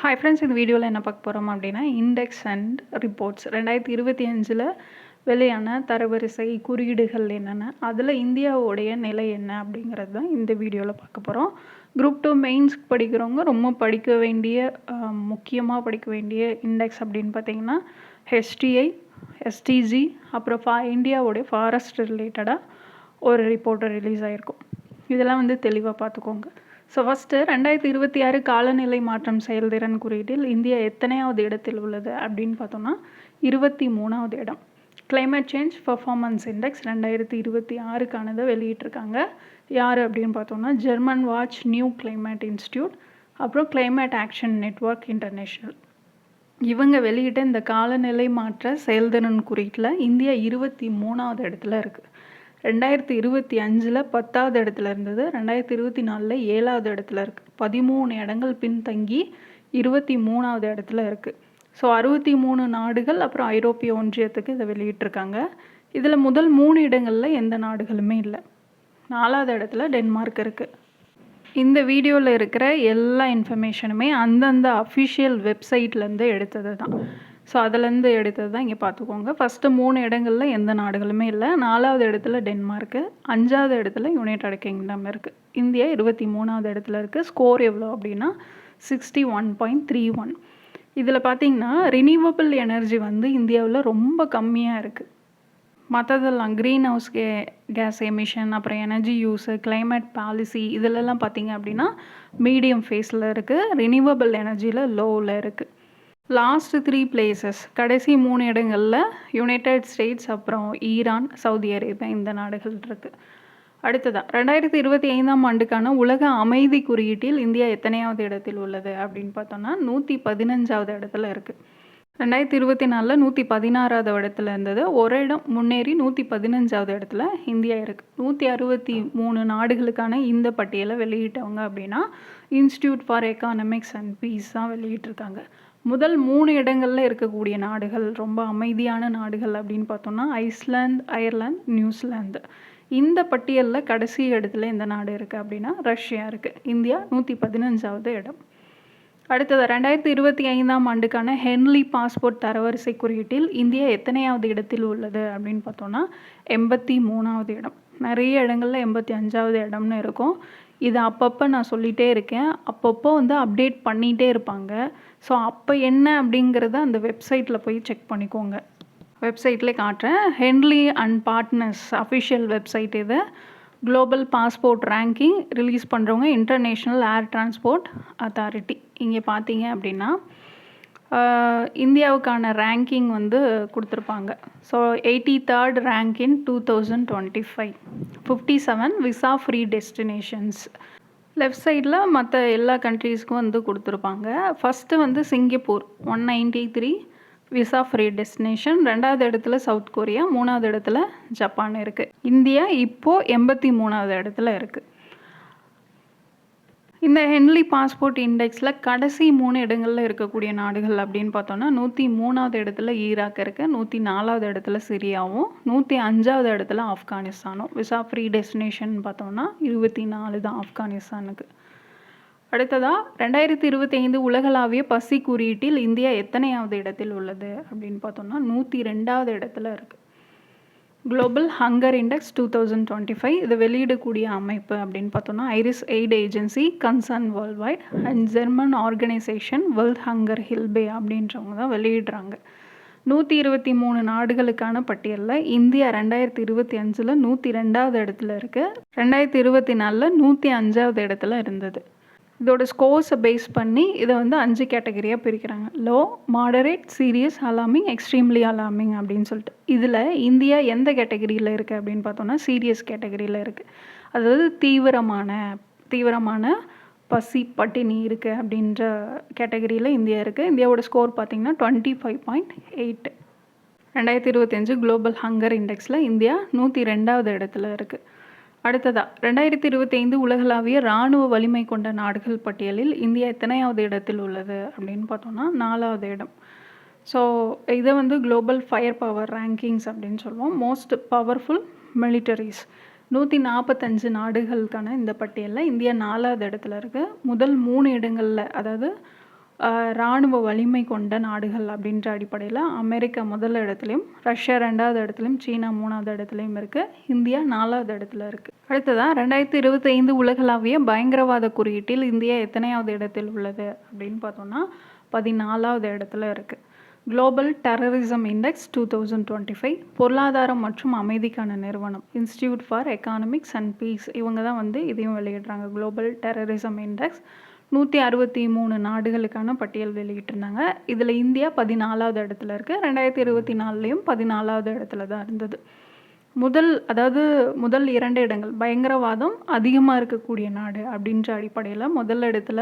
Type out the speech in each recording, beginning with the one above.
Hi friends, இந்த வீடியோவில் என்ன பார்க்க போகிறோம் அப்படின்னா இண்டெக்ஸ் அண்ட் ரிப்போர்ட்ஸ் 2025 வெளியான தரவரிசை குறியீடுகள் என்னென்ன, அதில் இந்தியாவுடைய நிலை என்ன அப்படிங்கிறது தான் இந்த வீடியோவில் பார்க்க போகிறோம். குரூப் 2 மெயின்ஸ்க்கு படிக்கிறவங்க ரொம்ப படிக்க வேண்டிய முக்கியமாக படிக்க வேண்டிய இண்டெக்ஸ் அப்படின்னு பார்த்தீங்கன்னா HTI, STG, அப்புறம் இந்தியாவுடைய ஃபாரஸ்ட் ரிலேட்டடாக ஒரு ரிப்போர்ட்டை ரிலீஸ் ஆகிருக்கும். இதெல்லாம் தெளிவாக பார்த்துக்கோங்க. ஸோ ஃபஸ்ட்டு 2026 காலநிலை மாற்றம் செயல்திறன் குறியீட்டில் இந்தியா எத்தனையாவது இடத்தில் உள்ளது அப்படின்னு பார்த்தோம்னா 23வது இடம். கிளைமேட் சேஞ்ச் பர்ஃபார்மன்ஸ் இண்டெக்ஸ் 2026க்கானதை வெளியிட்டிருக்காங்க. யார் அப்படின்னு பார்த்தோம்னா German watch new climate institute, அப்புறம் கிளைமேட் ஆக்ஷன் நெட்வொர்க் இன்டர்நேஷ்னல். இவங்க வெளியிட்ட இந்த காலநிலை மாற்ற செயல்திறன் குறியீட்டில் இந்தியா 23வது இடத்துல இருக்குது. 2025 10வது இடத்துல இருந்தது, 2024 7வது இடத்துல இருக்குது. 13 இடங்கள் பின்தங்கி 23வது இடத்துல இருக்குது. ஸோ 63 நாடுகள் அப்புறம் ஐரோப்பிய ஒன்றியத்துக்கு இதை வெளியிட்டிருக்காங்க. இதில் முதல் 3 இடங்களில் எந்த நாடுகளுமே இல்லை. 4வது இடத்துல டென்மார்க் இருக்குது. இந்த வீடியோவில் இருக்கிற எல்லா இன்ஃபர்மேஷனுமே அந்தந்த அஃபிஷியல் வெப்சைட்லேருந்து எடுத்தது தான். ஸோ அதுலேருந்து எடுத்தது தான் இங்கே பார்த்துக்கோங்க. ஃபஸ்ட்டு 3 இடங்களில் எந்த நாடுகளுமே இல்லை. 4வது இடத்துல டென்மார்க்கு, 5வது இடத்துல யுனைடெட் கிங்டம் இருக்குது. இந்தியா 23வது இடத்துல இருக்குது. ஸ்கோர் எவ்வளோ அப்படின்னா 61.31. இதில் பார்த்திங்கன்னா ரினியூவபிள் எனர்ஜி இந்தியாவில் ரொம்ப கம்மியாக இருக்குது. மற்றதெல்லாம் க்ரீன் ஹவுஸ் கேஸ் எமிஷன், அப்புறம் எனர்ஜி யூஸு, கிளைமேட் பாலிசி இதிலெல்லாம் பார்த்திங்க அப்படின்னா மீடியம் ஃபேஸில் இருக்குது. ரினியூவபிள் எனர்ஜியில் லோவில் இருக்குது. லாஸ்ட் 3 பிளேசஸ், கடைசி 3 இடங்களில் யுனைடெட் ஸ்டேட்ஸ், அப்புறம் ஈரான், சவுதி அரேபியா இந்த நாடுகள் இருக்குது. அடுத்ததான் 2025ஆம் ஆண்டுக்கான உலக அமைதி குறியீட்டில் இந்தியா எத்தனையாவது இடத்தில் உள்ளது அப்படின்னு பார்த்தோம்னா 115வது இடத்துல இருக்குது. 2024 116வது இடத்துல இருந்தது. ஒரு இடம் முன்னேறி 115வது இடத்துல இந்தியா இருக்குது. 163 நாடுகளுக்கான இந்த பட்டியலை வெளியிட்டவங்க அப்படின்னா institute for economics and peace தான் வெளியிட்டிருக்காங்க. முதல் 3 இடங்களில் இருக்கக்கூடிய நாடுகள் ரொம்ப அமைதியான நாடுகள் அப்படின்னு பார்த்தோம்னா ஐஸ்லாந்து, அயர்லாந்து, நியூசிலாந்து. இந்த பட்டியலில் கடைசி இடத்துல எந்த நாடு இருக்குது அப்படின்னா ரஷ்யா இருக்குது. இந்தியா 115வது இடம். அடுத்தது 2025ஆம் ஆண்டுக்கான ஹென்லி பாஸ்போர்ட் தரவரிசை குறியீட்டில் இந்தியா எத்தனையாவது இடத்தில் உள்ளது அப்படின்னு பார்த்தோம்னா 83வது இடம். நிறைய இடங்களில் 85வது இடம்னு இருக்கும். இது அப்பப்போ நான் சொல்லிகிட்டே இருக்கேன். அப்பப்போ அப்டேட் பண்ணிகிட்டே இருப்பாங்க. ஸோ அப்போ என்ன அப்படிங்கிறத அந்த வெப்சைட்டில் போய் செக் பண்ணிக்கோங்க. வெப்சைட்லேயே காட்டுறேன். Henle and partners official website இது. குளோபல் பாஸ்போர்ட் ரேங்கிங் ரிலீஸ் பண்ணுறவங்க இன்டர்நேஷ்னல் ஏர் டிரான்ஸ்போர்ட் அத்தாரிட்டி. இங்கே பார்த்தீங்க அப்படின்னா இந்தியாவுக்கான ரேங்கிங் கொடுத்துருப்பாங்க. ஸோ 83rd ரேங்க் இன் 2025, 57 விசா ஃப்ரீ டெஸ்டினேஷன்ஸ். லெஃப்ட் சைடில் மற்ற எல்லா கண்ட்ரீஸ்க்கும் கொடுத்துருப்பாங்க. First Singapore 193 visa free destination. 2வது இடத்துல சவுத் கொரியா, 3வது இடத்துல ஜப்பான் இருக்குது. இந்தியா இப்போது 83வது இடத்துல இருக்குது. இந்த ஹென்லி பாஸ்போர்ட் இண்டெக்ஸில் கடைசி 3 இடங்களில் இருக்கக்கூடிய நாடுகள் அப்படின்னு பார்த்தோன்னா 103வது இடத்துல ஈராக் இருக்குது, 104வது இடத்துல சிரியாவும், 105வது இடத்துல ஆப்கானிஸ்தானும். விசா ஃப்ரீ டெஸ்டினேஷன் பார்த்தோம்னா 24 தான் ஆப்கானிஸ்தானுக்கு. அடுத்ததாக 2025 உலகளாவிய பசி குறியீட்டில் இந்தியா எத்தனையாவது இடத்தில் உள்ளது அப்படின்னு பார்த்தோம்னா 102வது இடத்துல இருக்குது. குளோபல் ஹங்கர் இண்டெக்ஸ் 2025 இதை வெளியிடக்கூடிய அமைப்பு அப்படின்னு பார்த்தோம்னா Irish aid agency, Concern World Wide and German organisation World Hunger Hilfe அப்படின்றவங்க தான் வெளியிடுறாங்க. 123 நாடுகளுக்கான பட்டியலில் இந்தியா 2025 102வது இடத்துல இருக்குது. 2024 105வது இடத்துல இருந்தது. இதோட ஸ்கோர்ஸை பேஸ் பண்ணி இதை 5 கேட்டகரியாக பிரிக்கிறாங்க. Low, moderate, serious, alarming, extremely alarming அப்படின்னு சொல்லிட்டு. இதில் இந்தியா எந்த கேட்டகரியில் இருக்குது அப்படின்னு பார்த்தோன்னா சீரியஸ் கேட்டகரியில் இருக்குது. அதாவது தீவிரமான பசி பட்டினி இருக்குது அப்படின்ற கேட்டகரியில் இந்தியா இருக்குது. இந்தியாவோட ஸ்கோர் பார்த்திங்கன்னா 25.8. 2025 குளோபல் ஹங்கர் இண்டெக்ஸில் இந்தியா 102வது இடத்துல இருக்குது. அடுத்ததாக 2025 உலகளாவிய இராணுவ வலிமை கொண்ட நாடுகள் பட்டியலில் இந்தியா எத்தனையாவது இடத்தில் உள்ளது அப்படின்னு பார்த்தோம்னா 4வது இடம். ஸோ இதை குளோபல் ஃபயர் பவர் ரேங்கிங்ஸ் அப்படின்னு சொல்லுவோம். மோஸ்ட் பவர்ஃபுல் மிலிட்டரிஸ் 145 நாடுகளுக்கான இந்த பட்டியலில் இந்தியா 4வது இடத்துல இருக்குது. முதல் 3 இடங்களில், அதாவது இராணுவ வலிமை கொண்ட நாடுகள் அப்படின்ற அடிப்படையில் அமெரிக்கா முதல் இடத்துலையும், ரஷ்யா 2வது இடத்துலையும், சீனா 3வது இடத்துலையும் இருக்குது. இந்தியா 4வது இடத்துல இருக்குது. அடுத்ததாக 2025 உலகளாவிய பயங்கரவாத குறியீட்டில் இந்தியா எத்தனையாவது இடத்தில் உள்ளது அப்படின்னு பார்த்தோன்னா 14வது இடத்துல இருக்குது. குளோபல் டெரரிசம் இண்டெக்ஸ் 2025 பொருளாதாரம் மற்றும் அமைதிக்கான நிறுவனம் institute for economics and peace இவங்க தான் வந்து இதையும் வெளியிடுறாங்க. குளோபல் டெரரிசம் இண்டெக்ஸ் 163 நாடுகளுக்கான பட்டியல் வெளியிட்டிருந்தாங்க. இதில் இந்தியா 14வது இடத்துல இருக்குது. 2024லேயும் 14வது இடத்துல தான் இருந்தது. முதல் 2 இடங்கள் பயங்கரவாதம் அதிகமாக இருக்கக்கூடிய நாடு அப்படின்ற அடிப்படையில் முதல் இடத்துல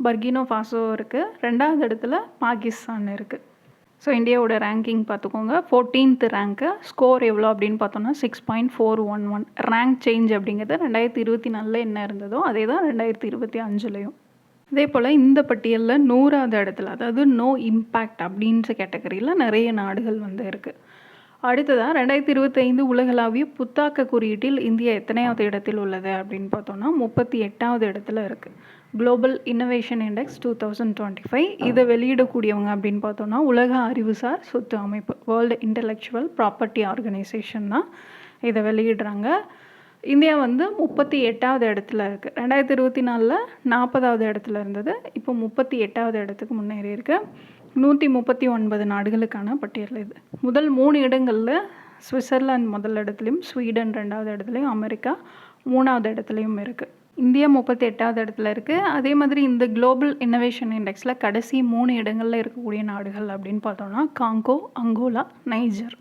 பர்கினோ ஃபாசோ இருக்குது, 2வது இடத்துல பாகிஸ்தான் இருக்குது. ஸோ இந்தியாவோட ரேங்கிங் பார்த்துக்கோங்க. 14th rank. ஸ்கோர் எவ்வளோ அப்படின்னு பார்த்தோன்னா 6.411. ரேங்க் சேஞ்ச் அப்படிங்கிறது 2024 என்ன இருந்ததோ அதே தான் 2025லையும். இதே போல் இந்த பட்டியலில் 100வது இடத்துல, அதாவது நோ இம்பேக்ட் அப்படின்ற கேட்டகரியில் நிறைய நாடுகள் வந்து இருக்குது. அடுத்ததாக 2025 உலகளாவிய புத்தாக்க குறியீட்டில் இந்தியா எத்தனையாவது இடத்தில் உள்ளது அப்படின்னு பார்த்தோன்னா 38வது இடத்துல இருக்குது. குளோபல் இன்னோவேஷன் இண்டெக்ஸ் 2025 இதை வெளியிடக்கூடியவங்க அப்படின்னு பார்த்தோன்னா உலக அறிவுசார் சொத்து அமைப்பு, வேர்ல்டு இன்டெலெக்சுவல் ப்ராப்பர்ட்டி ஆர்கனைசேஷன் தான் இதை வெளியிடுறாங்க. இந்தியா வந்து 38வது இடத்துல இருக்குது. 2024 40வது இடத்துல இருந்தது, இப்போ 38வது இடத்துக்கு முன்னேறி இருக்கு. 139 நாடுகளுக்கான பட்டியல் இது. முதல் 3 இடங்களில் சுவிட்சர்லாந்து முதல் இடத்துலையும், ஸ்வீடன் 2வது இடத்துலையும், அமெரிக்கா 3வது இடத்துலையும் இருக்குது. இந்தியா 38வது இடத்துல இருக்குது. அதே மாதிரி இந்த குளோபல் இன்னோவேஷன் இண்டெக்ஸில் கடைசி 3 இடங்களில் இருக்கக்கூடிய நாடுகள் அப்படின்னு பார்த்தோன்னா காங்கோ, அங்கோலா, நைஜர்.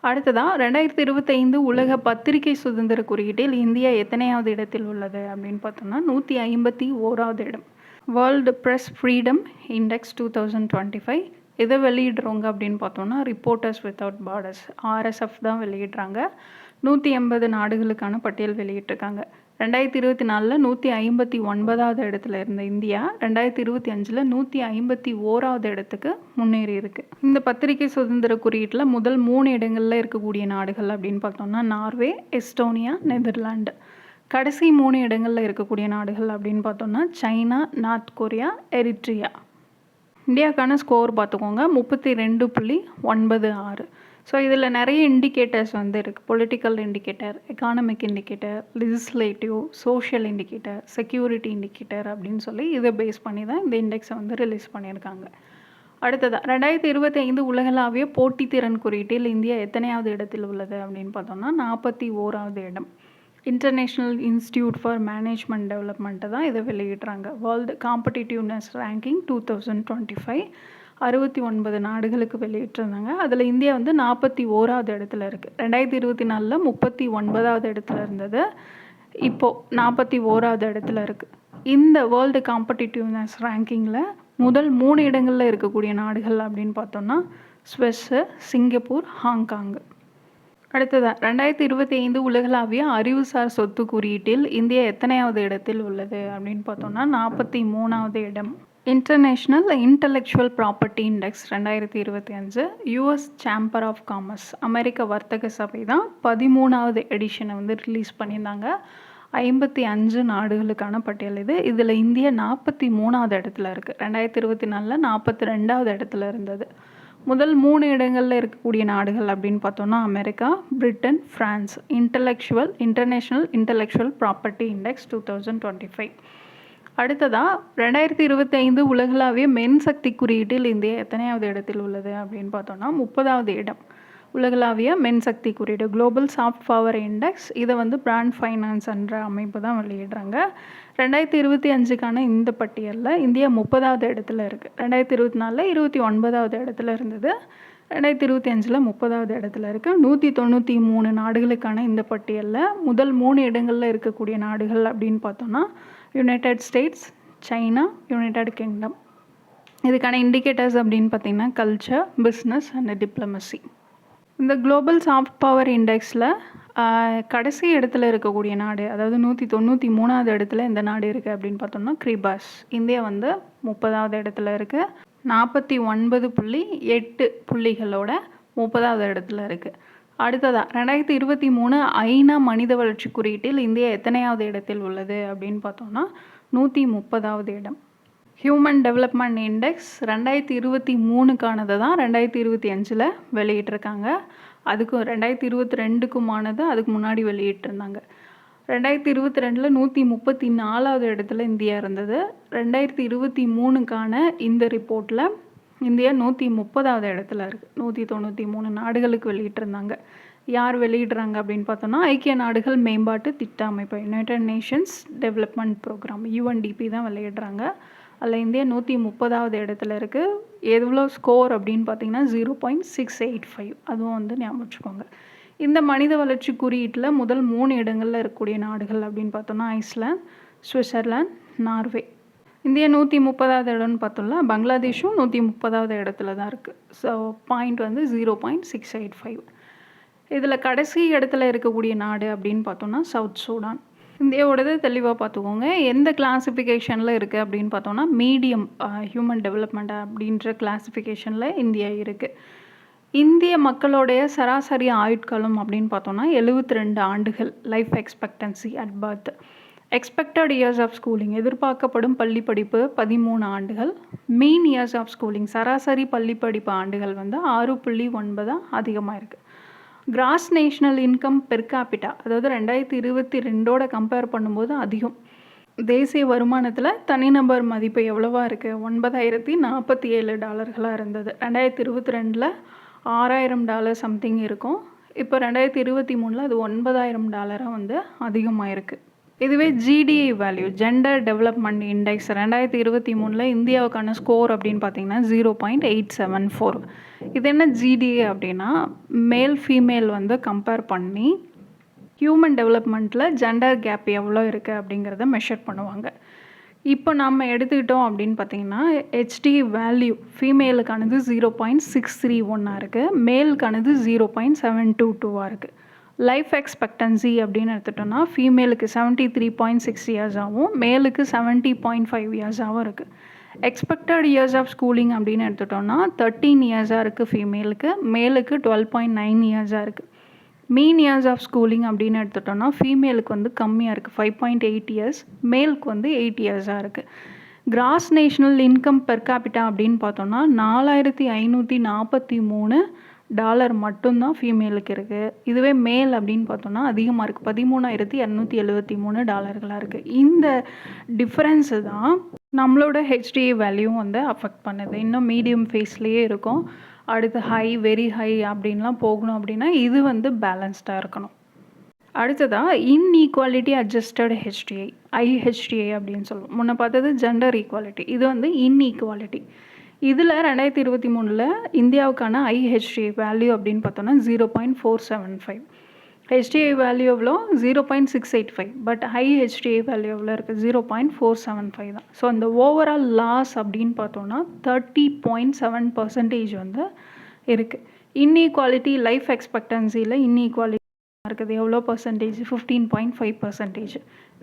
அடுத்ததாக 2025 உலக பத்திரிகை சுதந்திர குறியீட்டில் இந்தியா எத்தனையாவது இடத்தில் உள்ளது அப்படின்னு பார்த்தோம்னா 151வது இடம். வேர்ல்டு ப்ரெஸ் ஃப்ரீடம் இண்டெக்ஸ் 2025 இதை வெளியிடுறவங்க அப்படின்னு பார்த்தோன்னா ரிப்போர்ட்டர்ஸ் வித்தவுட் பார்டர்ஸ், RSF தான் வெளியிடுறாங்க. 180 நாடுகளுக்கான பட்டியல் வெளியிட்டிருக்காங்க. 2024 159வது இடத்துல இருந்த இந்தியா 2025 151வது இடத்துக்கு முன்னேறி இருக்கு. இந்த பத்திரிகை சுதந்திர குறியீட்டில் முதல் 3 இடங்களில் இருக்கக்கூடிய நாடுகள் அப்படின்னு பார்த்தோம்னா நார்வே, எஸ்டோனியா, நெதர்லாண்டு. கடைசி 3 இடங்களில் இருக்கக்கூடிய நாடுகள் அப்படின்னு பார்த்தோம்னா சைனா, நார்த் கொரியா, எரிட்ரியா. இந்தியாவுக்கான ஸ்கோர் பார்த்துக்கோங்க 32.96. ஸோ இதில் நிறைய இண்டிகேட்டர்ஸ் வந்து இருக்குது. Political indicator, economic indicator, legislative, social indicator, security indicator அப்படின்னு சொல்லி இதை பேஸ் பண்ணி தான் இந்த இண்டெக்ஸை வந்து ரிலீஸ் பண்ணியிருக்காங்க. அடுத்ததாக 2025 உலகளாவிய போட்டித்திறன் குறியீட்டில் இந்தியா எத்தனையாவது இடத்தில் உள்ளது அப்படின்னு பார்த்தோம்னா 41வது இடம். International institute for management development தான் இதை வெளியிடுறாங்க. வேர்ல்டு காம்படிட்டிவ்னஸ் ரேங்கிங் 2025 69 நாடுகளுக்கு வெளியிட்டிருந்தாங்க. அதில் இந்தியா வந்து 41வது இடத்துல இருக்குது. 2024 39வது இடத்துல இருந்தது, இப்போது 41வது இடத்துல இருக்குது. இந்த வேர்ல்டு காம்படிட்டிவ்னஸ் ரேங்கிங்கில் முதல் 3 இடங்களில் இருக்கக்கூடிய நாடுகள் அப்படின்னு பார்த்தோம்னா ஸ்விஸ்ஸு, சிங்கப்பூர், ஹாங்காங். அடுத்ததாக 2025 உலகளாவிய அறிவுசார் சொத்து குறியீட்டில் இந்தியா எத்தனையாவது இடத்தில் உள்ளது அப்படின்னு பார்த்தோம்னா 43வது இடம். International intellectual property index 2025 US chamber of commerce, அமெரிக்க வர்த்தக சபை தான் 13வது எடிஷனை வந்து ரிலீஸ் பண்ணியிருந்தாங்க. 55 நாடுகளுக்கான பட்டியல் இது. இதில் இந்தியா 43வது இடத்துல இருக்குது. 2024 42வது இடத்துல இருந்தது. முதல் 3 இடங்களில் இருக்கக்கூடிய நாடுகள் அப்படின்னு பார்த்தோன்னா America, Britain, France. International intellectual property index 2025. அடுத்ததாக 2025 உலகளாவிய மென் சக்தி குறியீட்டில் இந்தியா எத்தனையாவது இடத்தில் உள்ளது அப்படின்னு பார்த்தோன்னா 30வது இடம். உலகளாவிய மென் சக்தி குறியீடு குளோபல் சாஃப்ட் பவர் இண்டெக்ஸ் இதை வந்து பிராண்ட் ஃபைனான்ஸ் என்ற அமைப்பு தான் வெளியிடுறாங்க. 2025க்கான இந்த பட்டியலில் இந்தியா 30வது இடத்துல இருக்குது. 2024 29வது இடத்துல இருந்தது. 2025 30வது இடத்துல இருக்குது. 193 நாடுகளுக்கான இந்த பட்டியலில் முதல் 3 இடங்களில் இருக்கக்கூடிய நாடுகள் அப்படின்னு பார்த்தோன்னா United states, China, United kingdom. இதுக்கான இண்டிகேட்டர்ஸ் அப்படின்னு பார்த்திங்கன்னா கல்ச்சர், பிஸ்னஸ் அண்ட் டிப்ளமசி. இந்த குளோபல் சாஃப்ட் பவர் இண்டெக்ஸில் கடைசி இடத்துல இருக்கக்கூடிய நாடு, அதாவது 193வது இடத்துல இந்த நாடு இருக்குது அப்படின்னு பார்த்தோம்னா கிரிபாஸ். இந்தியா வந்து 30வது இடத்துல இருக்குது. 49.8 புள்ளிகளோட 30வது இடத்துல இருக்குது. அடுத்ததாக 2023 ஐநா மனித வளர்ச்சி குறியீட்டில் இந்தியா எத்தனையாவது இடத்தில் உள்ளது அப்படின்னு பார்த்தோம்னா 130வது இடம். ஹியூமன் டெவலப்மெண்ட் இண்டெக்ஸ் 2023க்கானது தான் 2025 வெளியிட்டிருக்காங்க. அதுக்கும் 2022க்குமானது அதுக்கு முன்னாடி வெளியிட்டிருந்தாங்க. 2022 134வது இடத்துல இந்தியா இருந்தது. 2023க்கான இந்த ரிப்போர்ட்டில் இந்தியா 130வது இடத்துல இருக்குது. 193 நாடுகளுக்கு வெளியிட்டிருந்தாங்க. யார் வெளியிடுறாங்க அப்படின்னு பார்த்தோன்னா, ஐக்கிய நாடுகள் மேம்பாட்டு திட்ட அமைப்பு United Nations Development Programme UNDP தான் வெளியிடுறாங்க. அதில் இந்தியா 130வது இடத்துல இருக்குது. எவ்வளோ ஸ்கோர் அப்படின்னு பார்த்தீங்கன்னா 0.685. அதுவும் வந்து ஞாபகம் வச்சுக்கோங்க. இந்த மனித வளர்ச்சி குறியீட்டில் முதல் 3 இடங்களில் இருக்கக்கூடிய நாடுகள் அப்படின்னு பார்த்தோன்னா ஐஸ்லாந்து, சுவிட்சர்லாந்து, நார்வே. இந்தியா 130வது இடம்னு பார்த்தோம்ல, பங்களாதேஷும் 130வது இடத்துல தான் இருக்குது. ஸோ பாயிண்ட் வந்து 0.685. இதில் கடைசி இடத்துல இருக்கக்கூடிய நாடு அப்படின்னு பார்த்தோன்னா சவுத் சூடான். இந்தியாவோடது தெளிவாக பார்த்துக்கோங்க. எந்த கிளாஸிஃபிகேஷனில் இருக்குது அப்படின்னு பார்த்தோன்னா மீடியம் ஹியூமன் டெவலப்மெண்ட் அப்படின்ற கிளாஸிஃபிகேஷனில் இந்தியா இருக்குது. இந்திய மக்களுடைய சராசரி ஆயுட்காலம் அப்படின்னு பார்த்தோன்னா 72 ஆண்டுகள் life expectancy at birth. Expected years of schooling எதிர்பார்க்கப்படும் பள்ளி படிப்பு 13 ஆண்டுகள். மீன் இயர்ஸ் ஆஃப் ஸ்கூலிங் சராசரி பள்ளி படிப்பு ஆண்டுகள் வந்து 6.9 அதிகமாக இருக்குது. Cross national income per capita அதாவது 2022 கம்பேர் பண்ணும்போது அதிகம். தேசிய வருமானத்தில் தனிநபர் மதிப்பு எவ்வளவா இருக்குது? $9,047 இருந்தது. 2022 $6,000 சம்திங் இருக்கும். இப்போ 2023 அது $9,000 வந்து அதிகமாக இருக்குது. இதுவே GDI value gender development index 2023 இந்தியாவுக்கான ஸ்கோர் அப்படின்னு பார்த்தீங்கன்னா 0.874. இது என்ன GDI அப்படின்னா மேல் ஃபீமேல் வந்து கம்பேர் பண்ணி ஹியூமன் டெவலப்மெண்ட்டில் ஜெண்டர் கேப் எவ்வளோ இருக்குது அப்படிங்கிறத மெஷர் பண்ணுவாங்க. இப்போ நம்ம எடுத்துக்கிட்டோம் அப்படின்னு பார்த்தீங்கன்னா HDI வேல்யூ ஃபீமேலுக்கானது 0.631 இருக்குது, மேலுக்கானது 0.722 இருக்குது. லைஃப் எக்ஸ்பெக்டன்சி அப்படின்னு எடுத்துட்டோன்னா ஃபீமேலுக்கு 73.6 இயர்ஸ் ஆகும், மேலுக்கு 70.5 இயர்ஸ் ஆகும் இருக்குது. எக்ஸ்பெக்டட் இயர்ஸ் ஆஃப் ஸ்கூலிங் அப்படின்னு எடுத்துட்டோன்னா 13 இயர்ஸாக இருக்குது ஃபீமேலுக்கு, மேலுக்கு 12.9 இயர்ஸாக இருக்குது. மீன் இயர்ஸ் ஆஃப் ஸ்கூலிங் அப்படின்னு எடுத்துட்டோன்னா ஃபீமேலுக்கு வந்து கம்மியாக இருக்குது 5.8 இயர்ஸ், மேலுக்கு வந்து 8 இயர்ஸாக இருக்குது. Cross national income per capita அப்படின்னு பார்த்தோன்னா $4,543 மட்டும்தான் ஃபீமேலுக்கு இருக்குது. இதுவே மேல் அப்படின்னு பார்த்தோன்னா அதிகமாக இருக்குது, $13,273 இருக்குது. இந்த டிஃப்ரென்ஸு தான் நம்மளோட HDI வேல்யூ வந்து அஃபெக்ட் பண்ணுது. இன்னும் மீடியம் ஃபேஸ்லேயே இருக்கும். அடுத்து ஹை, வெரி ஹை அப்படின்லாம் போகணும் அப்படின்னா இது வந்து பேலன்ஸ்டாக இருக்கணும். அடுத்ததாக இன்ஈக்வாலிட்டி அட்ஜஸ்டட் HDI IHDI அப்படின்னு சொல்லுவோம். முன்ன பார்த்தது ஜெண்டர் ஈக்குவாலிட்டி, இது வந்து இன்ஈக்வாலிட்டி. இதில் 2023 இந்தியாவுக்கான IHDI வேல்யூ அப்படின்னு பார்த்தோன்னா 0.475. HDI வேல்யூ எவ்வளோ 0.685, பட் IHDI வேல்யூ எவ்வளோ இருக்குது 0.475 தான். ஸோ அந்த ஓவரால் லாஸ் அப்படின்னு பார்த்தோன்னா 30.7% வந்து இருக்குது. இன்ஈக்வாலிட்டி லைஃப் எக்ஸ்பெக்டன்சியில் இன்ஈக்வாலிட்டி இருக்குது எவ்வளோ பர்சன்டேஜ் 15.5%.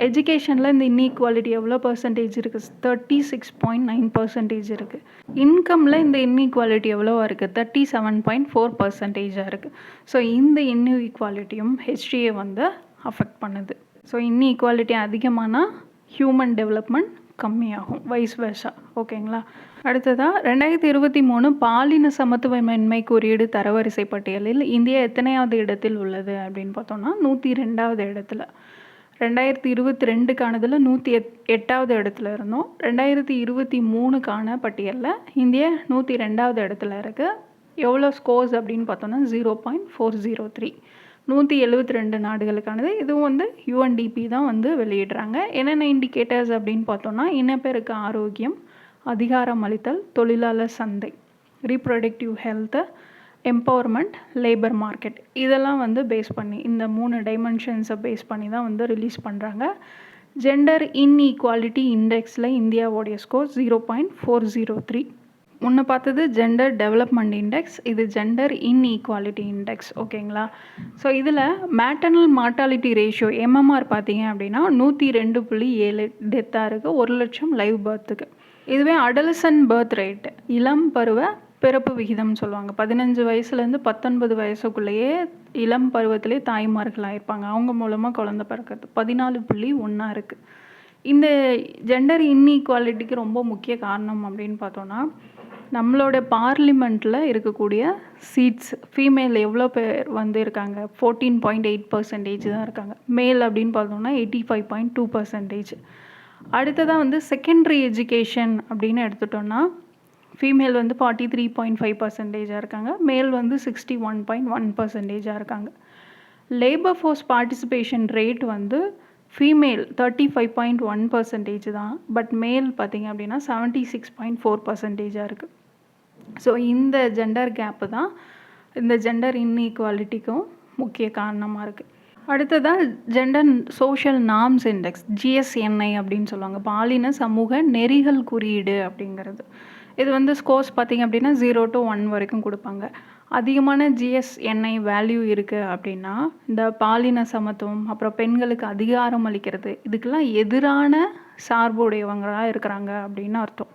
எஜுகேஷனில் இந்த இன்ஈக்வாலிட்டி எவ்வளோ பர்சன்டேஜ் இருக்குது 36.9% இருக்குது. இன்கமில் இந்த இன்ஈக்வாலிட்டி எவ்வளோவா இருக்குது 37.4% இருக்குது. ஸோ இந்த இன்இக்வாலிட்டியும் HDI வந்து அஃபெக்ட் பண்ணுது. ஸோ இன்இக்வாலிட்டி அதிகமானால் ஹியூமன் டெவலப்மெண்ட் கம்மியாகும், வைஸ் வெர்சா. ஓகேங்களா? அடுத்ததாக 2023 பாலின சமத்துவமின்மை குறியீடு தரவரிசை பட்டியலில் இந்தியா எத்தனையாவது இடத்தில் உள்ளது அப்படின்னு பார்த்தோன்னா 102வது இடத்துல. 2022க்கானதில் 108வது இடத்துல இருந்தோம். 2023க்கான பட்டியலில் இந்தியா 102வது இடத்துல இருக்குது. எவ்வளோ ஸ்கோர்ஸ் அப்படின்னு பார்த்தோன்னா 0.403. 172 நாடுகளுக்கானது. இதுவும் வந்து UNDP தான் வந்து வெளியிடுறாங்க. என்னென்ன இண்டிகேட்டர்ஸ் அப்படின்னு பார்த்தோன்னா இனப்பெருக்க ஆரோக்கியம், அதிகாரம் அளித்தல், தொழிலாளர் சந்தை, reproductive health, empowerment, labour market, இதெல்லாம் வந்து பேஸ் பண்ணி இந்த 3 டைமென்ஷன்ஸை பேஸ் பண்ணி தான் வந்து ரிலீஸ் பண்ணுறாங்க. ஜெண்டர் இன்ஈக்வாலிட்டி இண்டெக்ஸில் இந்தியாவோடைய ஸ்கோர் 0.403. முன்ன பார்த்தது ஜெண்டர் டெவலப்மெண்ட் இண்டெக்ஸ், இது ஜெண்டர் இன்ஈக்வாலிட்டி இண்டெக்ஸ். ஓகேங்களா? ஸோ இதில் மேட்டர்னல் மார்ட்டாலிட்டி ரேஷியோ MMR பார்த்தீங்க அப்படின்னா 102.7 டெத்தாக இருக்குது 1,00,000 லைவ் பர்த்துக்கு. இதுவே அடலசன்ட் பர்த் ரேட் இளம் பருவ பிறப்பு விகிதம் சொல்லுவாங்க. 15 வயசுலேருந்து 19 வயசுக்குள்ளேயே இளம் பருவத்திலே தாய்மார்கள் ஆயிருப்பாங்க, அவங்க மூலமாக குழந்தை பிறக்கிறது 14.1 இருக்குது. இந்த ஜெண்டர் இன்இக்வாலிட்டிக்கு ரொம்ப முக்கிய காரணம் அப்படின்னு பார்த்தோன்னா, நம்மளோட பார்லிமெண்ட்டில் இருக்கக்கூடிய சீட்ஸ் ஃபீமேல் எவ்வளோ பேர் வந்து இருக்காங்க? 14.8% தான் இருக்காங்க. மேல் அப்படின்னு பார்த்தோம்னா 85.2%. அடுத்ததாக வந்து செகண்டரி எஜுகேஷன் அப்படின்னு எடுத்துட்டோம்னா, ஃபீமேல் வந்து 43.5% இருக்காங்க. மேல் வந்து 61.1% இருக்காங்க. லேபர் ஃபோர்ஸ் பார்ட்டிசிபேஷன் ரேட் வந்து ஃபீமேல் 35.1% தான். பட் மேல் பார்த்திங்க அப்படின்னா 76.4% இருக்குது. ஸோ இந்த ஜெண்டர் கேப்பு தான் இந்த ஜெண்டர் இன்இக்வாலிட்டிக்கும் முக்கிய காரணமாக இருக்குது. அடுத்ததாக ஜெண்டர் சோஷியல் நார்ம்ஸ் இண்டெக்ஸ், ஜிஎஸ்என்ஐ அப்படின்னு சொல்லுவாங்க. பாலின சமூக நெறிகள் குறியீடு அப்படிங்கிறது. இது வந்து ஸ்கோர்ஸ் பார்த்திங்க அப்படின்னா 0 to 1 வரைக்கும் கொடுப்பாங்க. அதிகமான ஜிஎஸ்என்ஐ வேல்யூ இருக்குது அப்படின்னா இந்த பாலின சமத்துவம், அப்புறம் பெண்களுக்கு அதிகாரம் அளிக்கிறது, இதுக்கெல்லாம் எதிரான சார்புடையவங்களாக இருக்கிறாங்க அப்படின்னு அர்த்தம்.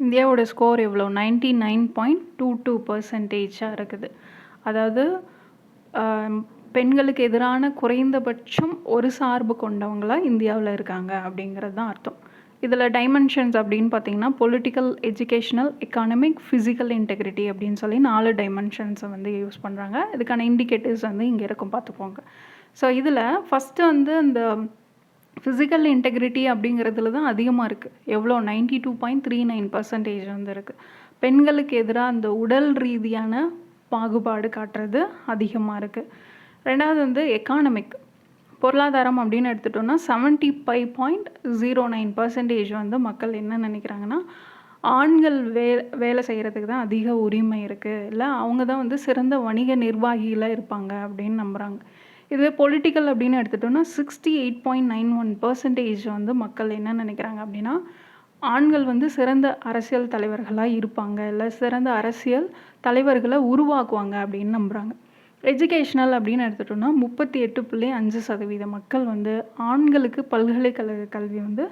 இந்தியாவோட ஸ்கோர் எவ்வளோ? 99.22% இருக்குது. அதாவது பெண்களுக்கு எதிரான குறைந்தபட்சம் ஒரு சார்பு கொண்டவங்களாக இந்தியாவில் இருக்காங்க அப்படிங்கிறது தான் அர்த்தம். இதில் டைமென்ஷன்ஸ் அப்படின்னு பார்த்தீங்கன்னா political, educational, economic, physical integrity அப்படின்னு சொல்லி 4 டைமென்ஷன்ஸை வந்து யூஸ் பண்ணுறாங்க. இதுக்கான இண்டிகேட்டர்ஸ் வந்து இங்கே இருக்கும், பார்த்துக்கோங்க. ஸோ இதில் ஃபஸ்ட்டு வந்து அந்த ஃபிசிக்கல் இன்டெகிரிட்டி அப்படிங்கிறதுல தான் அதிகமாக இருக்குது. எவ்வளோ? 92.39% வந்து இருக்குது. பெண்களுக்கு எதிராக அந்த உடல் ரீதியான பாகுபாடு காட்டுறது அதிகமாக இருக்குது. ரெண்டாவது வந்து எக்கானமிக், பொருளாதாரம் அப்படின்னு எடுத்துட்டோம்னா 75.09% வந்து மக்கள் என்ன நினைக்கிறாங்கன்னா, ஆண்கள் வேலை செய்கிறதுக்கு தான் அதிக உரிமை இருக்குது, இல்லை அவங்க தான் வந்து சிறந்த வணிக நிர்வாகிகளாக இருப்பாங்க அப்படின்னு நம்புகிறாங்க. இதுவே பொலிட்டிக்கல் அப்படின்னு எடுத்துட்டோம்னா 68.91% வந்து மக்கள் என்ன நினைக்கிறாங்க அப்படின்னா, ஆண்கள் வந்து சிறந்த அரசியல் தலைவர்களாக இருப்பாங்க, இல்லை சிறந்த அரசியல் தலைவர்களை உருவாக்குவாங்க அப்படின்னு நம்புகிறாங்க. எஜுகேஷ்னல் அப்படின்னு எடுத்துட்டோம்னா 38.5% மக்கள் வந்து ஆண்களுக்கு பல்கலைக்கழக கல்வி வந்து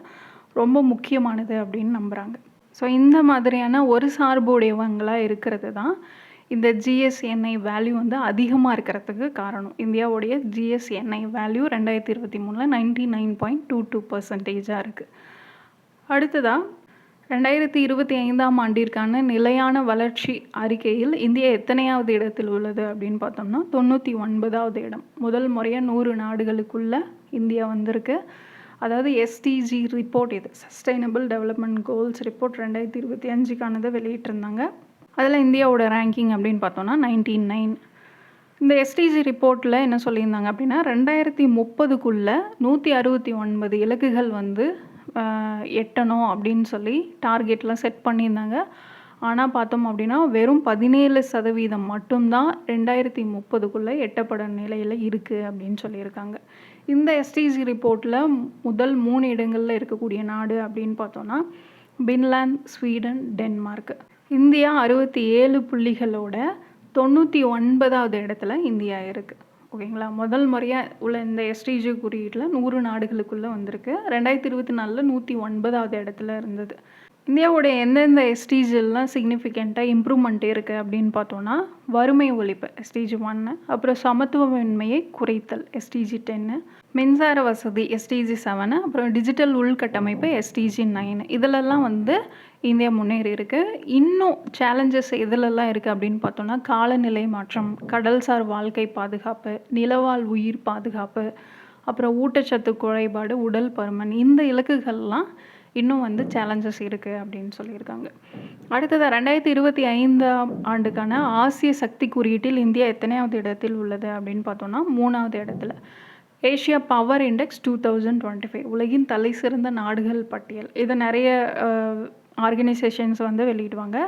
ரொம்ப முக்கியமானது அப்படின்னு நம்புகிறாங்க. ஸோ இந்த மாதிரியான ஒரு சார்பு உடையவங்களாக இருக்கிறது தான் இந்த ஜிஎஸ்என்ஐ வேல்யூ வந்து அதிகமாக இருக்கிறதுக்கு காரணம். இந்தியாவுடைய ஜிஎஸ்என்ஐ வேல்யூ 2023 99.22% இருக்குது. அடுத்ததாக 2025ஆம் ஆண்டிற்கான நிலையான வளர்ச்சி அறிக்கையில் இந்தியா எத்தனையாவது இடத்தில் உள்ளது அப்படின்னு பார்த்தோம்னா 99வது இடம். முதல் முறையாக 100 நாடுகளுக்குள்ளே இந்தியா வந்திருக்கு. அதாவது எஸ்டிஜி ரிப்போர்ட், இது சஸ்டைனபிள் டெவலப்மெண்ட் கோல்ஸ் ரிப்போர்ட் 2025க்கானதை வெளியிட்டிருந்தாங்க. அதில் இந்தியாவோட ரேங்கிங் அப்படின்னு பார்த்தோன்னா 99. இந்த எஸ்டிஜி ரிப்போர்ட்டில் என்ன சொல்லியிருந்தாங்க அப்படின்னா 2030க்குள்ளே 169 இலக்குகள் வந்து எட்டணும் அப்படின்னு சொல்லி டார்கெட்லாம் செட் பண்ணியிருந்தாங்க. ஆனால் பார்த்தோம் அப்படின்னா வெறும் 17% மட்டும்தான் 2030க்குள்ளே எட்டப்பட நிலையில் இருக்குது அப்படின்னு சொல்லியிருக்காங்க. இந்த எஸ்டிஜி ரிப்போர்ட்டில் முதல் 3 இடங்களில் இருக்கக்கூடிய நாடு அப்படின்னு பார்த்தோன்னா பின்லாந்து, ஸ்வீடன், டென்மார்க். இந்தியா 67 புள்ளிகளோட 99வது இடத்துல இந்தியா இருக்குது. ஓகேங்களா? முதல் முறையாக உள்ள இந்த எஸ்டிஜி குறியீட்டில் 100 நாடுகளுக்குள்ளே வந்திருக்கு. 2024 109வது இடத்துல இருந்தது. இந்தியாவுடைய எந்தெந்த எஸ்டிஜிலாம் சிக்னிஃபிகண்ட்டாக இம்ப்ரூவ்மெண்ட் இருக்குது அப்படின்னு பார்த்தோன்னா வறுமை ஒழிப்பு எஸ்டிஜி 1, அப்புறம் சமத்துவமின்மையை குறைத்தல் எஸ்டிஜி 10, மின்சார வசதி எஸ்டிஜி 7, அப்புறம் டிஜிட்டல் உள்கட்டமைப்பு எஸ்டிஜி 9. இதிலெல்லாம் வந்து இந்தியா முன்னேறி இருக்குது. இன்னும் சேலஞ்சஸ் எதிலெல்லாம் இருக்குது அப்படின்னு பார்த்தோன்னா காலநிலை மாற்றம், கடல்சார் வாழ்க்கை பாதுகாப்பு, நிலவாழ் உயிர் பாதுகாப்பு, அப்புறம் ஊட்டச்சத்து குறைபாடு, உடல் பருமன், இந்த இலக்குகள்லாம் இன்னும் வந்து சேலஞ்சஸ் இருக்குது அப்படின்னு சொல்லியிருக்காங்க. அடுத்ததாக 2025ஆம் ஆண்டுக்கான ஆசிய சக்தி குறியீட்டில் இந்தியா எத்தனையாவது இடத்தில் உள்ளது அப்படின்னு பார்த்தோன்னா 3வது இடத்துல. ஏஷியா பவர் இண்டெக்ஸ் 2025 உலகின் தலை சிறந்த நாடுகள் பட்டியல். இதை நிறைய ஆர்கனைசேஷன்ஸ் வந்து வெளியிடுவாங்க.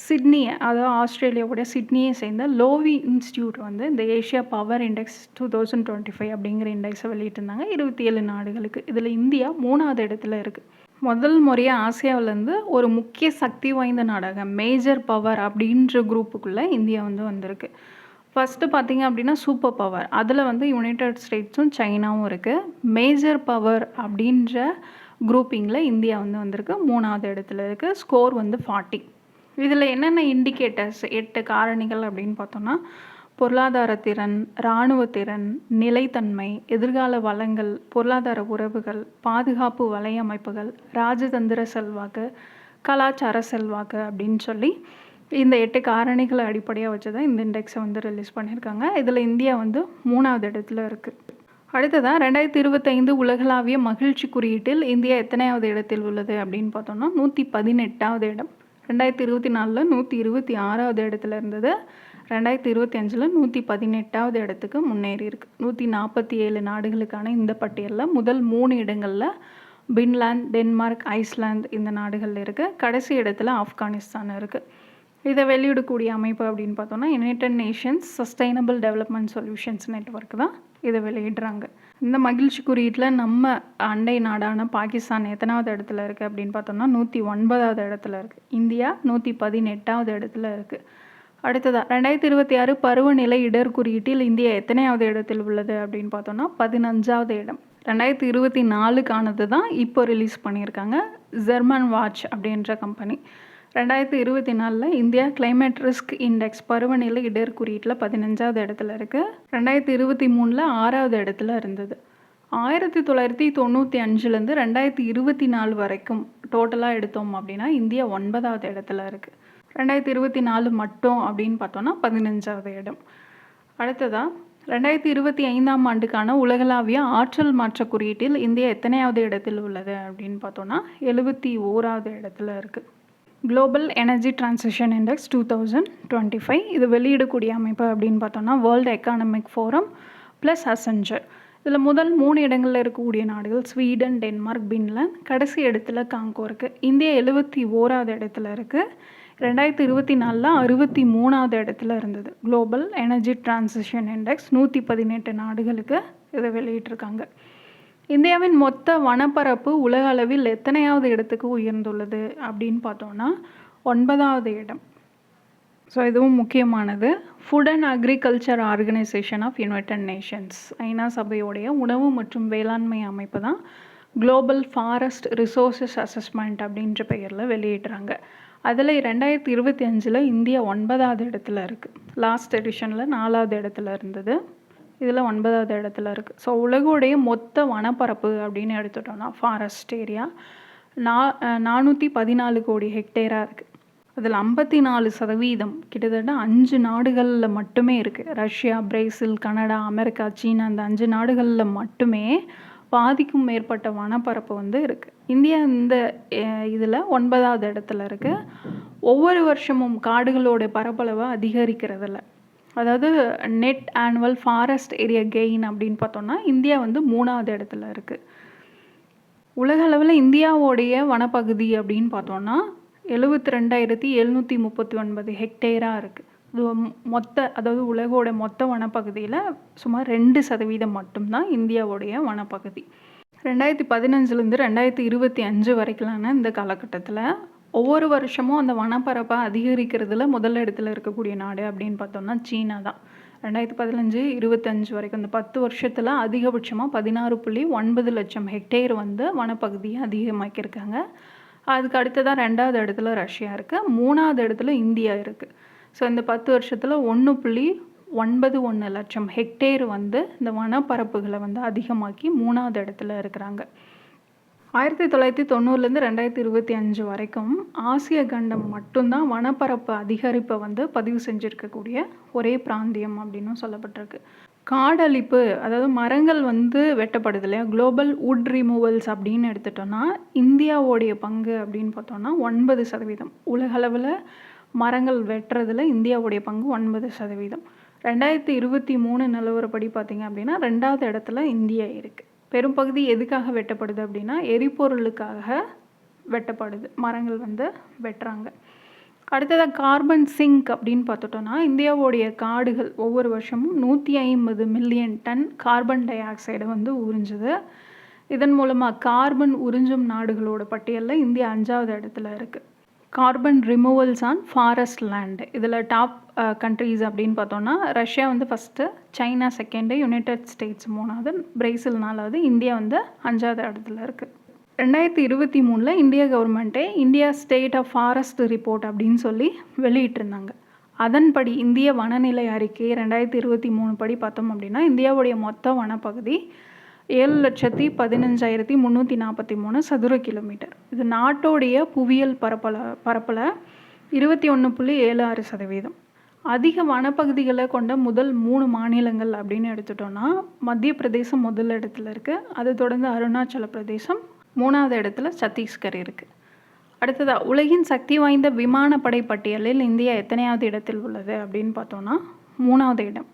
சிட்னி, அதாவது ஆஸ்திரேலியாவுடைய சிட்னியை சேர்ந்த லோவி இன்ஸ்டியூட் வந்து இந்த ஏஷியா பவர் இண்டெக்ஸ் 2025 அப்படிங்கிற இண்டெக்ஸை வெளியிட்டிருந்தாங்க 27 நாடுகளுக்கு. இதில் இந்தியா 3வது இடத்துல இருக்குது. முதல் முறையாக ஆசியாவிலேருந்து ஒரு முக்கிய சக்தி வாய்ந்த நாடாக மேஜர் பவர் அப்படின்ற குரூப்புக்குள்ளே இந்தியா வந்து வந்திருக்கு. ஃபஸ்ட்டு பார்த்திங்க அப்படின்னா சூப்பர் பவர், அதில் வந்து யுனைடெட் ஸ்டேட்ஸும் சைனாவும் இருக்குது. மேஜர் பவர் அப்படின்ற குரூப்பிங்கில் இந்தியா வந்து வந்திருக்கு, 3வது இடத்துல இருக்குது. ஸ்கோர் வந்து 40. இதில் என்னென்ன இண்டிகேட்டர்ஸ் 8 காரணிகள் அப்படின்னு பார்த்தோன்னா பொருளாதார திறன், இராணுவ திறன், நிலைத்தன்மை, எதிர்கால வளங்கள், பொருளாதார உறவுகள், பாதுகாப்பு வலையமைப்புகள், ராஜதந்திர செல்வாக்கு, கலாச்சார செல்வாக்கு அப்படின்னு சொல்லி இந்த 8 காரணிகளை அடிப்படையாக வச்சு தான் இந்த இண்டெக்ஸை வந்து ரிலீஸ் பண்ணியிருக்காங்க. இதில் இந்தியா வந்து 3வது இடத்துல இருக்குது. அடுத்ததாக 2025 உலகளாவிய மகிழ்ச்சி குறியீட்டில் இந்தியா எத்தனையாவது இடத்தில் உள்ளது அப்படின்னு பார்த்தோம்னா 118வது இடம். 2024 126வது இடத்துல இருந்தது. 2025 118வது இடத்துக்கு முன்னேறி இருக்கு. 147 நாடுகளுக்கான இந்த பட்டியலில் முதல் 3 இடங்களில் பின்லாந்து, டென்மார்க், ஐஸ்லாந்து இந்த நாடுகள் இருக்குது. கடைசி இடத்துல ஆப்கானிஸ்தான் இருக்குது. இதை வெளியிடக்கூடிய அமைப்பு அப்படின்னு பார்த்தோம்னா United Nations sustainable development solutions network தான் இதை வெளியிடுறாங்க. இந்த மகிழ்ச்சி குறியீட்டில் நம்ம அண்டை நாடான பாகிஸ்தான் எத்தனாவது இடத்துல இருக்குது அப்படின்னு பார்த்தோம்னா 109வது இடத்துல இருக்குது. இந்தியா 118வது இடத்துல இருக்குது. அடுத்ததாக 2026 பருவநிலை இடர் குறியீட்டில் இந்தியா எத்தனையாவது இடத்தில் உள்ளது அப்படின்னு பார்த்தோம்னா 15வது இடம். 2024க்கானது தான் இப்போ ரிலீஸ் பண்ணியிருக்காங்க. ஜெர்மன் வாட்ச் அப்படின்ற company 2024 India climate risk index பருவநிலை இடர் குறியீட்டில் 15வது இடத்துல இருக்குது. 2023 6வது இடத்துல இருந்தது. 1995 2024 வரைக்கும் டோட்டலாக எடுத்தோம் அப்படின்னா இந்தியா 9வது இடத்துல இருக்குது. 2024 மட்டும் அப்படின்னு பார்த்தோன்னா 15வது இடம். அடுத்ததாக 2025ஆம் ஆண்டுக்கான உலகளாவிய ஆற்றல் மாற்ற குறியீட்டில் இந்தியா எத்தனையாவது இடத்தில் உள்ளது அப்படின்னு பார்த்தோன்னா 71வது இடத்துல இருக்குது. குளோபல் எனர்ஜி டிரான்சிஷன் இண்டெக்ஸ் 2025 இது வெளியிடக்கூடிய அமைப்பு அப்படின்னு பார்த்தோன்னா வேர்ல்டு எக்கானமிக் ஃபோரம் ப்ளஸ் அசென்ஜர். இதில் முதல் 3 இடங்களில் இருக்கக்கூடிய நாடுகள் ஸ்வீடன், டென்மார்க், பின்லாந்து. கடைசி இடத்துல காங்கோ இருக்குது. இந்தியா 71வது இடத்துல இருக்குது. 2024 63வது இடத்துல இருந்தது. குளோபல் எனர்ஜி டிரான்சிஷன் இண்டெக்ஸ் 118 நாடுகளுக்கு இதை வெளியிட்டிருக்காங்க. இந்தியாவின் மொத்த வனப்பரப்பு உலக அளவில் எத்தனையாவது இடத்துக்கு உயர்ந்துள்ளது அப்படின்னு பார்த்தோன்னா 9வது இடம். ஸோ இதுவும் முக்கியமானது. Food and Agriculture Organization of United Nations ஐநா சபையோடைய உணவு மற்றும் வேளாண்மை அமைப்பு தான் குளோபல் ஃபாரஸ்ட் ரிசோர்ஸஸ் அசஸ்மெண்ட் அப்படின்ற பெயரில் வெளியிடுறாங்க. அதில் 2025 இந்தியா 9வது இடத்துல இருக்குது. லாஸ்ட் எடிஷனில் 4வது இடத்துல இருந்தது. இதில் 9வது இடத்துல இருக்குது. ஸோ உலகோடைய மொத்த வனப்பரப்பு அப்படின்னு எடுத்துட்டோம்னா ஃபாரஸ்ட் ஏரியா 414 கோடி ஹெக்டேராக இருக்குது. அதில் 54% கிட்டத்தட்ட 5 நாடுகளில் மட்டுமே இருக்குது. ரஷ்யா, பிரேசில், கனடா, அமெரிக்கா, சீனா அந்த 5 நாடுகளில் மட்டுமே பாதிக்கும் மேற்பட்ட வனப்பரப்பு வந்து இருக்குது. இந்தியா இந்த இதில் 9வது இடத்துல இருக்குது. ஒவ்வொரு வருஷமும் காடுகளோட பரப்பளவை அதிகரிக்கிறதில்ல. அதாவது net annual forest area gain அப்படின்னு பார்த்தோன்னா இந்தியா வந்து 3வது இடத்துல இருக்குது. உலக அளவில் இந்தியாவோடைய வனப்பகுதி அப்படின்னு பார்த்தோன்னா 72,739 ஹெக்டேராக இருக்குது. இது அதாவது உலகோட மொத்த வனப்பகுதியில் சுமார் 2% மட்டும்தான் இந்தியாவுடைய வனப்பகுதி. 2015 2025 வரைக்கும்லான இந்த காலகட்டத்தில் ஒவ்வொரு வருஷமும் அந்த வனப்பரப்பை அதிகரிக்கிறதுல முதல் இடத்துல இருக்கக்கூடிய நாடு அப்படின்னு பார்த்தோம்னா சீனா தான். 2015-25 வரைக்கும் இந்த 10 வருஷத்தில் அதிகபட்சமாக 16.9 லட்சம் ஹெக்டேர் வந்து வனப்பகுதியை அதிகமாக்கியிருக்காங்க. அதுக்கு அடுத்ததாக 2வது இடத்துல ரஷ்யா இருக்குது. 3வது இடத்துல இந்தியா இருக்குது. ஸோ இந்த 10 வருஷத்தில் 1.91 லட்சம் ஹெக்டேர் வந்து இந்த வனப்பரப்புகளை வந்து அதிகமாக்கி 3வது இடத்துல இருக்கிறாங்க. 1990 2025 வரைக்கும் ஆசிய கண்டம் மட்டும்தான் வனப்பரப்பு அதிகரிப்பை வந்து பதிவு செஞ்சுருக்கக்கூடிய ஒரே பிராந்தியம் அப்படின்னு சொல்லப்பட்டிருக்கு. காடழிப்பு அதாவது மரங்கள் வந்து வெட்டப்படுது இல்லையா, குளோபல் வுட் ரிமூவல்ஸ் அப்படின்னு எடுத்துட்டோன்னா இந்தியாவோடைய பங்கு அப்படின்னு பார்த்தோன்னா 9%. உலகளவில் மரங்கள் வெட்டுறதுல இந்தியாவுடைய பங்கு 9%. 2023 நிலவரப்படி பார்த்திங்க அப்படின்னா 2வது இடத்துல இந்தியா இருக்குது. பெரும்பகுதி எதுக்காக வெட்டப்படுது அப்படின்னா எரிபொருளுக்காக வெட்டப்படுது, மரங்கள் வந்து வெட்டுறாங்க. அடுத்ததாக கார்பன் சிங்க் அப்படின்னு பார்த்துட்டோன்னா இந்தியாவுடைய காடுகள் ஒவ்வொரு வருஷமும் 150 மில்லியன் டன் கார்பன் டை ஆக்சைடை வந்து உறிஞ்சுது. இதன் மூலமாக கார்பன் உறிஞ்சும் நாடுகளோட பட்டியலில் இந்தியா 5வது இடத்துல இருக்குது. Carbon removals on forest land இதில் டாப் கண்ட்ரீஸ் அப்படின்னு பார்த்தோன்னா ரஷ்யா வந்து first, China second, United States 3வது, பிரேசில் 4வது, இந்தியா வந்து 5வது இடத்துல இருக்குது. 2023 இந்தியா கவர்மெண்ட்டே India state of forest report அப்படின்னு சொல்லி வெளியிட்டிருந்தாங்க. அதன்படி இந்திய வனநிலை அறிக்கை 2023 படி பார்த்தோம் அப்படின்னா இந்தியாவுடைய மொத்த வனப்பகுதி 7,15,343 சதுர கிலோமீட்டர். இது நாட்டோடைய புவியியல் பரப்பில் 21.76%. அதிக வனப்பகுதிகளை கொண்ட முதல் 3 மாநிலங்கள் அப்படின்னு எடுத்துட்டோம்னா மத்திய பிரதேசம் முதல் இடத்துல இருக்குது. அதை தொடர்ந்து அருணாச்சல பிரதேசம், 3வது இடத்துல சத்தீஸ்கர் இருக்குது. அடுத்ததாக உலகின் சக்தி வாய்ந்த விமானப்படை பட்டியலில் இந்தியா எத்தனையாவது இடத்தில் உள்ளது அப்படின்னு பார்த்தோன்னா 3வது இடம்.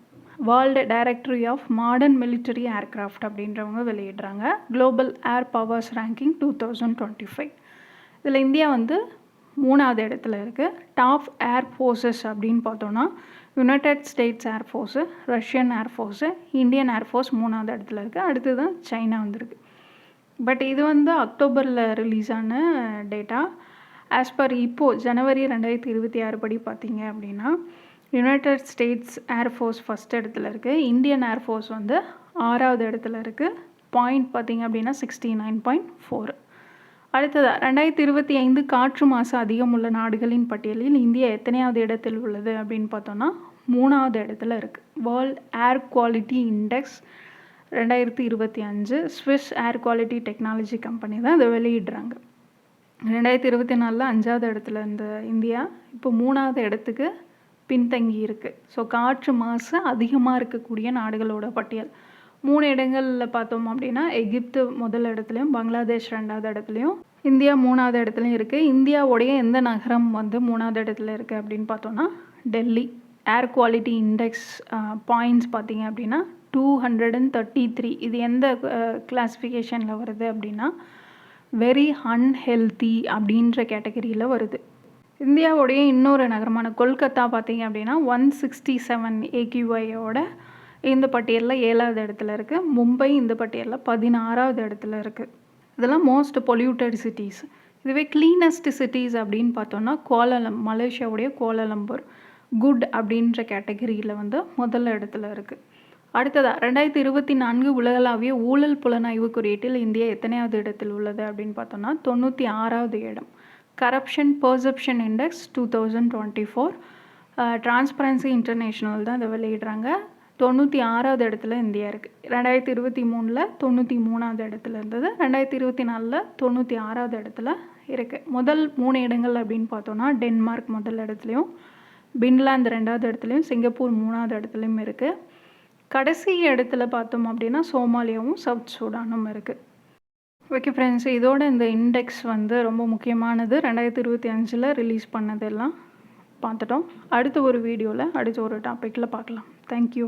World directory of modern military aircraft அப்படின்றவங்க வெளியிடுறாங்க குளோபல் ஏர் பவர்ஸ் ரேங்கிங் 2025. இதில் இந்தியா வந்து 3வது இடத்துல இருக்குது. டாப் ஏர் ஃபோர்ஸஸ் அப்படின்னு பார்த்தோன்னா United states air force, Russian air force, Indian air force 3வது இடத்துல இருக்குது. அடுத்து தான் சைனா வந்திருக்கு. பட் இது வந்து அக்டோபரில் ரிலீஸ் ஆன டேட்டா. ஆஸ் பர் இப்போது ஜனவரி 2026 படி பார்த்தீங்க அப்படின்னா யுனைடெட் ஸ்டேட்ஸ் ஏர்ஃபோர்ஸ் ஃபஸ்ட் இடத்துல இருக்குது. இந்தியன் ஏர்ஃபோர்ஸ் வந்து 6வது இடத்துல இருக்குது. பாயிண்ட் பார்த்திங்க அப்படின்னா 69.4. அடுத்ததாக 2025 காற்று மாசு அதிகம் உள்ள நாடுகளின் பட்டியலில் இந்தியா எத்தனையாவது இடத்தில் உள்ளது அப்படின்னு பார்த்தோன்னா 3வது இடத்துல இருக்குது. வேர்ல்ட் ஏர் குவாலிட்டி இண்டெக்ஸ் 2025 ஸ்விஸ் ஏர் குவாலிட்டி டெக்னாலஜி கம்பெனி தான் இதை வெளியிடுறாங்க. 2024 5வது இடத்துல இருந்த இந்தியா இப்போ 3வது இடத்துக்கு பின்தங்கி இருக்குது. ஸோ காற்று மாசு அதிகமாக இருக்கக்கூடிய நாடுகளோட பட்டியல் 3 இடங்களில் பார்த்தோம் அப்படின்னா எகிப்து முதல் இடத்துலையும், பங்களாதேஷ் 2வது இடத்துலையும், இந்தியா 3வது இடத்துலையும் இருக்குது. இந்தியாவுடைய எந்த நகரம் வந்து 3வது இடத்துல இருக்குது அப்படின்னு பார்த்தோன்னா டெல்லி. ஏர் குவாலிட்டி இண்டெக்ஸ் பாயிண்ட்ஸ் பார்த்தீங்க அப்படின்னா 233. இது எந்த கிளாஸிஃபிகேஷனில் வருது அப்படின்னா வெரி அன்ஹெல்தி அப்படின்ற கேட்டகரியில் வருது. இந்தியாவுடைய இன்னொரு நகரமான கொல்கத்தா பார்த்தீங்க அப்படின்னா 167 AQIயோட இந்த பட்டியலில் 7வது இடத்துல இருக்குது. மும்பை இந்த பட்டியலில் 16வது இடத்துல இருக்குது. இதெல்லாம் மோஸ்ட் பொல்யூட்டட் சிட்டிஸ். இதுவே கிளீனஸ்ட் சிட்டிஸ் அப்படின்னு பார்த்தோன்னா மலேசியாவுடைய கோலாலம்பூர் குட் அப்படின்ற கேட்டகரியில் வந்து முதல் இடத்துல இருக்குது. அடுத்ததாக 2024 உலகளாவிய ஊழல் புலனாய்வு குறியீட்டில் இந்தியா எத்தனையாவது இடத்தில் உள்ளது அப்படின்னு பார்த்தோன்னா 96வது இடம். Corruption perception index 2024 transparency international தான் இதை வெளியிடுறாங்க. 96வது இடத்துல இந்தியா இருக்குது. 2023 93வது இடத்துல இருந்தது. 2024 96வது இடத்துல இருக்குது. முதல் 3 இடங்கள் அப்படின்னு பார்த்தோன்னா டென்மார்க் முதல் இடத்துலையும், பின்லாந்து 2வது இடத்துலையும், சிங்கப்பூர் 3வது இடத்துலையும் இருக்குது. கடைசி இடத்துல பார்த்தோம் அப்படின்னா சோமாலியாவும் சவுத் சூடானும் இருக்குது. ஓகே ஃப்ரெண்ட்ஸ், இதோட இந்த இண்டெக்ஸ் வந்து ரொம்ப முக்கியமானது. 2025 ரிலீஸ் பண்ணதெல்லாம் பார்த்துட்டோம். அடுத்த ஒரு வீடியோவில் அடுத்த ஒரு டாப்பிக்கில் பார்க்கலாம். தேங்க்யூ.